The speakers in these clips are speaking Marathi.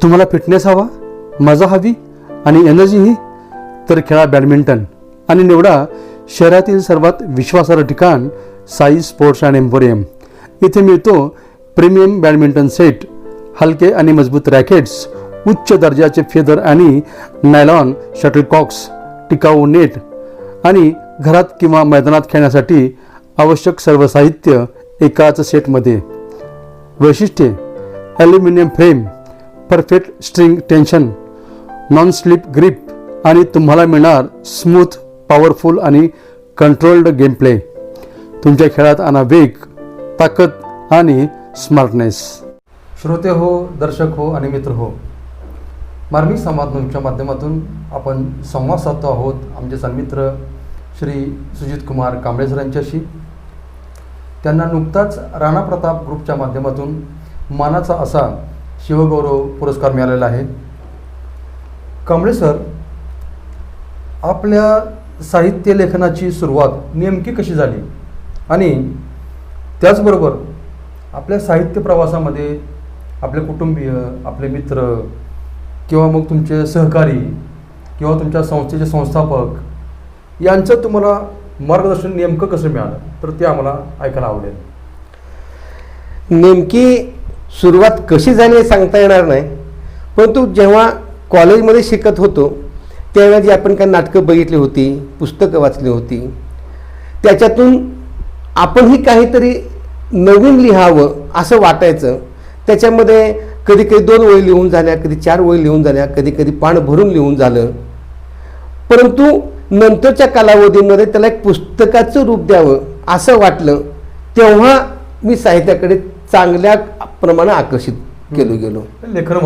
तुम्हाला फिटनेस हवा, मजा हवी आणि एनर्जीही, तर खेळा बॅडमिंटन आणि निवडा शहरातील सर्वात विश्वासार्ह ठिकाण साई स्पोर्ट्स अँड एम्पोरियम. इथे मिळतो प्रीमियम बॅडमिंटन सेट, हलके आणि मजबूत रॅकेट्स, उच्च दर्जाचे फेदर आणि नायलॉन शटलकॉक्स, टिकाऊ नेट आणि घरात किंवा मैदानात खेळण्यासाठी आवश्यक सर्व साहित्य एकाच सेटमध्ये. वैशिष्ट्ये: aluminium frame, perfect string tension, non slip grip आणि तुम्हाला मिळणार स्मूथ, पॉवरफुल आणि कंट्रोल्ड गेम प्ले. तुमच्या खेळात आणा वेग, ताकद आणि स्मार्टनेस. श्रोते हो, दर्शक हो आणि मित्र हो, मार्मिक संवाद न्यूजच्या माध्यमातून आपण संवाद साधतो आहोत आमचे सन्मित्र श्री सुजित कुमार कांबळे सर यांच्याशी. त्यांना नुकताच राणा प्रताप ग्रुपच्या माध्यमातून मानाचा असा शिवगौरव पुरस्कार मिळालेला आहे. कांबळे सर, आपल्या साहित्य लेखनाची सुरुवात नेमकी कशी झाली आणि त्याचबरोबर आपल्या साहित्य प्रवासामध्ये आपले कुटुंबीय, आपले मित्र किंवा मग तुमचे सहकारी किंवा तुमच्या संस्थेचे संस्थापक यांचं तुम्हाला मार्गदर्शन नेमकं कसं मिळालं, तर ते आम्हाला ऐकायला आवडेल. नेमकी सुरुवात कशी झाली हे सांगता येणार नाही, परंतु जेव्हा कॉलेजमध्ये शिकत होतो त्यावेळेला जी आपण काही नाटकं बघितली होती, पुस्तकं वाचली होती, त्याच्यातून आपणही काहीतरी नवीन लिहावं असं वाटायचं. त्याच्यामध्ये कधी कधी 2 ओळी लिहून झाल्या, कधी 4 ओळी लिहून झाल्या, कधी कधी पान भरून लिहून झालं. परंतु नंतरच्या कालावधीमध्ये त्याला एक पुस्तकाचं रूप द्यावं असं वाटलं. तेव्हा मी साहित्याकडे चांगल्या प्रमाणात आकर्षित गेलो. लेखन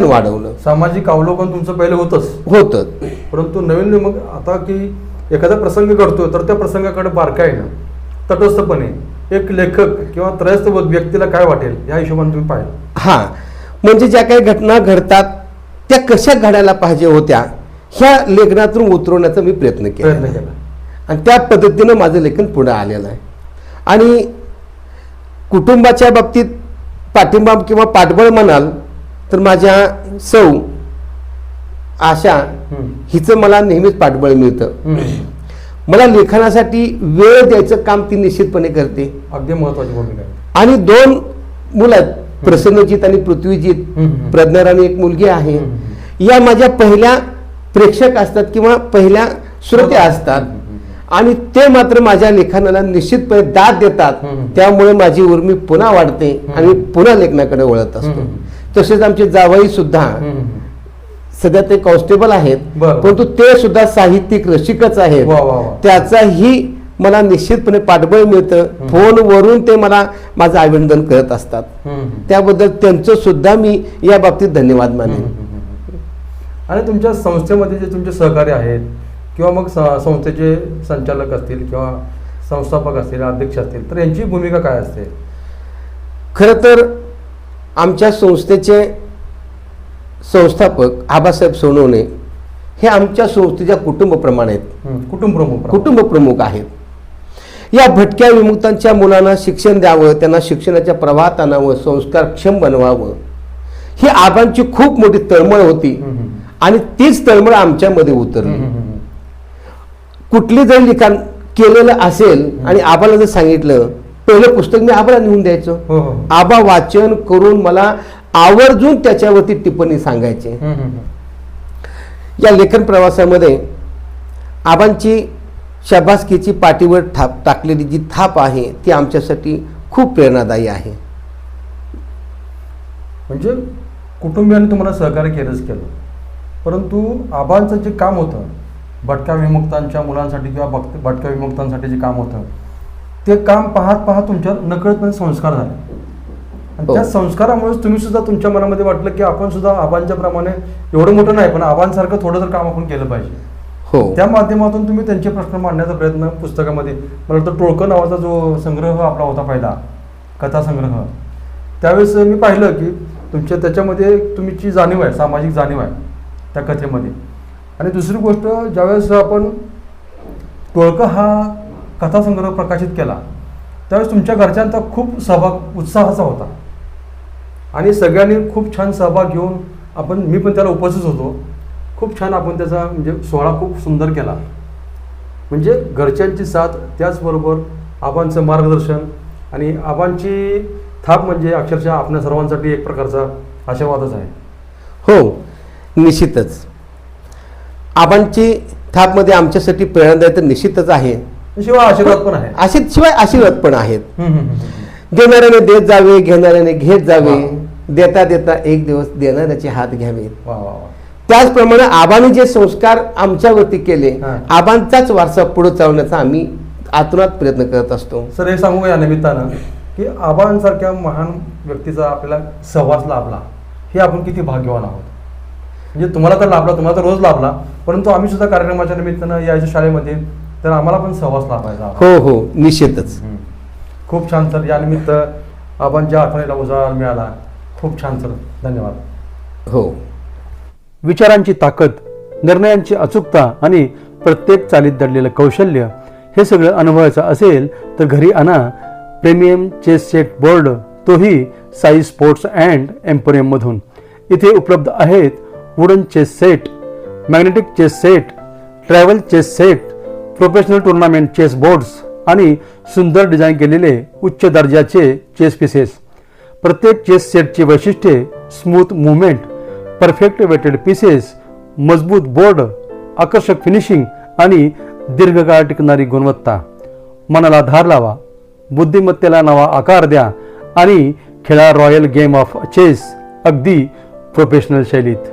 वाढवलं. सामाजिक अवलोकन तुमचं पहिलं होतं, परंतु नवीन मग आता की एखादा प्रसंग घडतो तर त्या प्रसंगाकडे बारकाईनं, तटस्थपणे एक लेखक किंवा त्रयस्थ व्यक्तीला काय वाटेल या हिशोबाने तुम्ही पाहिलं. हां, म्हणजे ज्या काही घटना घडतात त्या कशा घडायला पाहिजे होत्या ह्या लेखनातून उतरवण्याचा मी प्रयत्न केला आणि त्या पद्धतीनं माझं लेखन पुढे आलेलं आहे. आणि कुटुंबाच्या बाबतीत पाठिंबा किंवा पाठबळ म्हणाल तर माझ्या सौ आशा हिचं मला नेहमीच पाठबळ मिळतं. मला लेखनासाठी वेळ द्यायचं काम ती निश्चितपणे करते. अगदी महत्वाची भूमिका आहे. आणि 2 मुलं आहेत, प्रसन्नजीत आणि पृथ्वीजीत. प्रज्ञाराणी एक मुलगी आहे. या माझ्या पहिल्या प्रेक्षक असतात किंवा पहिल्या श्रोते असतात आणि ते मात्र माझ्या लेखनाला निश्चितपणे दाद देतात. त्यामुळे माझी उर्मी पुन्हा वाढते आणि पुन्हा लेखनाकडे वळत असतो. तसेच आमचे जावई सुद्धा सध्या ते कॉन्स्टेबल आहेत, परंतु ते सुद्धा साहित्यिक रसिकच आहेत. त्याचाही मला निश्चितपणे पाठबळ मिळतं. फोनवरून ते मला माझं अभिनंदन करत असतात. त्याबद्दल त्यांचं सुद्धा मी या बाबतीत धन्यवाद मानेन. आणि तुमच्या संस्थेमध्ये जे तुमचे सहकारी आहेत किंवा मग संस्थेचे संचालक असतील किंवा संस्थापक असतील, अध्यक्ष असतील, तर यांची भूमिका काय असते? खरं तर आमच्या संस्थेचे संस्थापक आबासाहेब सोनवणे हे आमच्या संस्थेच्या कुटुंबप्रमाणे आहेत. कुटुंब प्रमुख आहेत. या भटक्या विमुक्तांच्या मुलांना शिक्षण द्यावं, त्यांना शिक्षणाच्या प्रवाहात आणावं, संस्कारक्षम बनवावं, ही आबांची खूप मोठी तळमळ होती आणि तीच तळमळ आमच्यामध्ये उतरली. कुठली जर लिखाण केलेलं असेल आणि आबाला जर सांगितलं, पहिलं पुस्तक मी आबाला नेऊन द्यायचो. आबा वाचन करून मला आवर्जून त्याच्यावरती टिप्पणी सांगायचे. या लेखन प्रवासामध्ये आबांची शाबासकीची पाठीवर टाकलेली जी थाप आहे ती आमच्यासाठी खूप प्रेरणादायी आहे. म्हणजे कुटुंबियांनी तुम्हाला सहकार्य केलंच केलं, परंतु आबांचं जे काम होतं भटक्या विमुक्तांच्या मुलांसाठी किंवा भटक्या विमुक्तांसाठी जे काम होतं ते काम पाहत तुमच्यावर नकळतपणे संस्कार झाले. आणि त्या संस्कारामुळेच तुम्ही सुद्धा तुमच्या मनामध्ये वाटलं की आपण सुद्धा आबांच्या प्रमाणे एवढं मोठं नाही पण आबांसारखं थोडं तर काम आपण केलं पाहिजे. त्या माध्यमातून तुम्ही त्यांचे प्रश्न मांडण्याचा प्रयत्न पुस्तकामध्ये, मला वाटतं टोळकं नावाचा जो संग्रह आपला होता पहिला कथासंग्रह, त्यावेळेस मी पाहिलं की तुमच्या त्याच्यामध्ये तुमची जाणीव आहे, सामाजिक जाणीव आहे त्या कथेमध्ये. आणि दुसरी गोष्ट, ज्यावेळेस आपण टोळकं हा कथासंग्रह प्रकाशित केला त्यावेळेस तुमच्या घरच्यांचा खूप सहभाग उत्साहाचा होता. आणि सगळ्यांनी खूप छान सहभाग घेऊन मी पण त्याला उपस्थित होतो. खूप छान आपण त्याचा म्हणजे सोहळा खूप सुंदर केला. म्हणजे घरच्यांची साथ, त्याचबरोबर आबांचं मार्गदर्शन आणि आबांची थाप म्हणजे अक्षरशः आपल्या सर्वांसाठी एक प्रकारचा आशीर्वादच आहे. हो, निश्चितच आबांची थापमध्ये आमच्यासाठी प्रेरणादायी तर निश्चितच आहे. शिवाय आशीर्वाद पण आहे. शिवाय आशीर्वाद पण आहेत. देणाऱ्याने देत जावे, घेणाऱ्याने घेत जावे, देता देता एक दिवस देणाऱ्याचे हात घ्यावे. वा वा वा. त्याचप्रमाणे आबांनी जे संस्कार आमच्यावरती केले, हा. आबांचाच वारसा पुढे चालवण्याचा आम्ही आतुरात प्रयत्न करत असतो. सर, हे सांगू या निमित्तानं की आबांसारख्या महान व्यक्तीचा आपल्याला सहवास लाभला, हे आपण किती भाग्यवान आहोत. म्हणजे तुम्हाला तर लाभला, तुम्हाला तर रोज लाभला, परंतु आम्ही सुद्धा कार्यक्रमाच्या निमित्तानं यायच्या शाळेमध्ये, तर आम्हाला पण सहवास लाभायचा. हो हो, निश्चितच. खूप छान सर. या निमित्त आबांच्या आठवणीला उजाळा मिळाला. खूप छान सर, धन्यवाद. हो. विचारांची ताकद, निर्णयांची अचूकता आणि प्रत्येक चालीत दडलेलं कौशल्य, हे सगळं अनुभवायचं असेल तर घरी आणा प्रीमियम चेस सेट बोर्ड, तोही साई स्पोर्ट्स अँड एम्पोरियममधून. इथे उपलब्ध आहेत wooden chess set, magnetic chess set, travel chess set, professional tournament chess boards आणि सुंदर डिझाईन केलेले उच्च दर्जाचे चेस पीसेस. प्रत्येक चेस सेटची वैशिष्ट्ये smooth movement, perfect weighted pieces, मजबूत बोर्ड, आकर्षक फिनिशिंग आणि दीर्घकाळ टिकणारी गुणवत्ता. मनाला धार लावा, बुद्धिमत्तेला नवा आकार द्या आणि खेळा रॉयल गेम ऑफ चेस अगदी प्रोफेशनल शैलीत.